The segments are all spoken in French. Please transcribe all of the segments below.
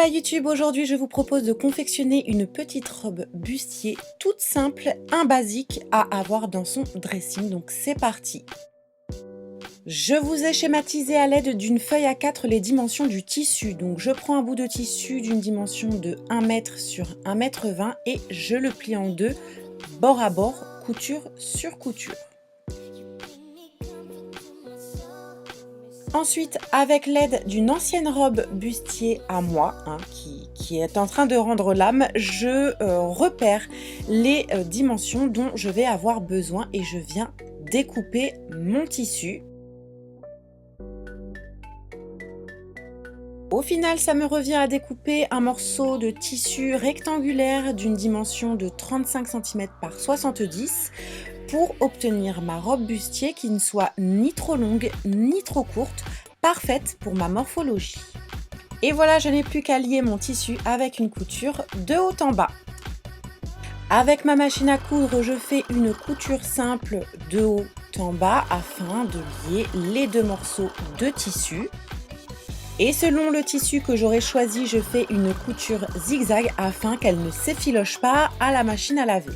YouTube, aujourd'hui je vous propose de confectionner une petite robe bustier toute simple, un basique à avoir dans son dressing, donc c'est parti. Je vous ai schématisé à l'aide d'une feuille A4 les dimensions du tissu, donc je prends un bout de tissu d'une dimension de 1 m sur 1,20 m et je le plie en deux, bord à bord, couture sur couture. Ensuite, avec l'aide d'une ancienne robe bustier à moi, qui est en train de rendre l'âme, je repère les dimensions dont je vais avoir besoin et je viens découper mon tissu. Au final, ça me revient à découper un morceau de tissu rectangulaire d'une dimension de 35 cm par 70 pour obtenir ma robe bustier qui ne soit ni trop longue ni trop courte, parfaite pour ma morphologie. Et voilà, je n'ai plus qu'à lier mon tissu avec une couture de haut en bas. Avec ma machine à coudre, je fais une couture simple de haut en bas afin de lier les deux morceaux de tissu. Et selon le tissu que j'aurai choisi, je fais une couture zigzag afin qu'elle ne s'effiloche pas à la machine à laver.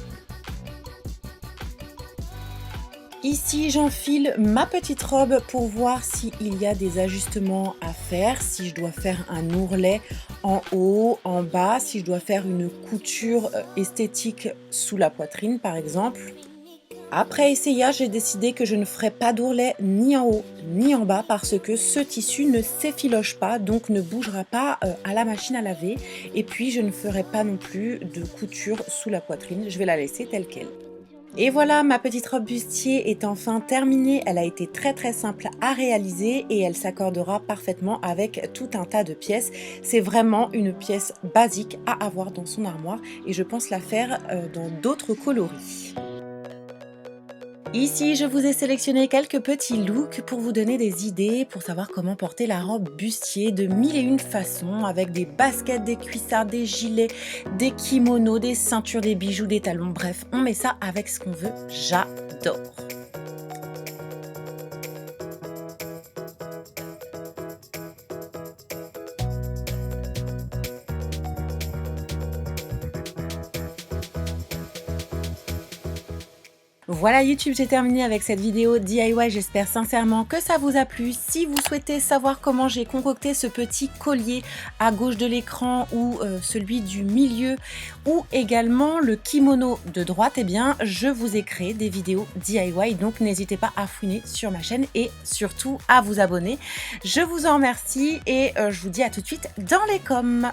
Ici, j'enfile ma petite robe pour voir s'il y a des ajustements à faire, si je dois faire un ourlet en haut, en bas, si je dois faire une couture esthétique sous la poitrine par exemple. Après essayage, j'ai décidé que je ne ferai pas d'ourlet ni en haut ni en bas parce que ce tissu ne s'effiloche pas, donc ne bougera pas à la machine à laver. Et puis, je ne ferai pas non plus de couture sous la poitrine, je vais la laisser telle qu'elle. Et voilà, ma petite robe bustier est enfin terminée. Elle a été très simple à réaliser et elle s'accordera parfaitement avec tout un tas de pièces. C'est vraiment une pièce basique à avoir dans son armoire et je pense la faire dans d'autres coloris. Ici, je vous ai sélectionné quelques petits looks pour vous donner des idées, pour savoir comment porter la robe bustier de mille et une façons, avec des baskets, des cuissards, des gilets, des kimonos, des ceintures, des bijoux, des talons, bref, on met ça avec ce qu'on veut, j'adore. Voilà YouTube, j'ai terminé avec cette vidéo DIY, j'espère sincèrement que ça vous a plu. Si vous souhaitez savoir comment j'ai concocté ce petit collier à gauche de l'écran ou celui du milieu ou également le kimono de droite, eh bien je vous ai créé des vidéos DIY, donc n'hésitez pas à fouiner sur ma chaîne et surtout à vous abonner. Je vous en remercie et je vous dis à tout de suite dans les coms.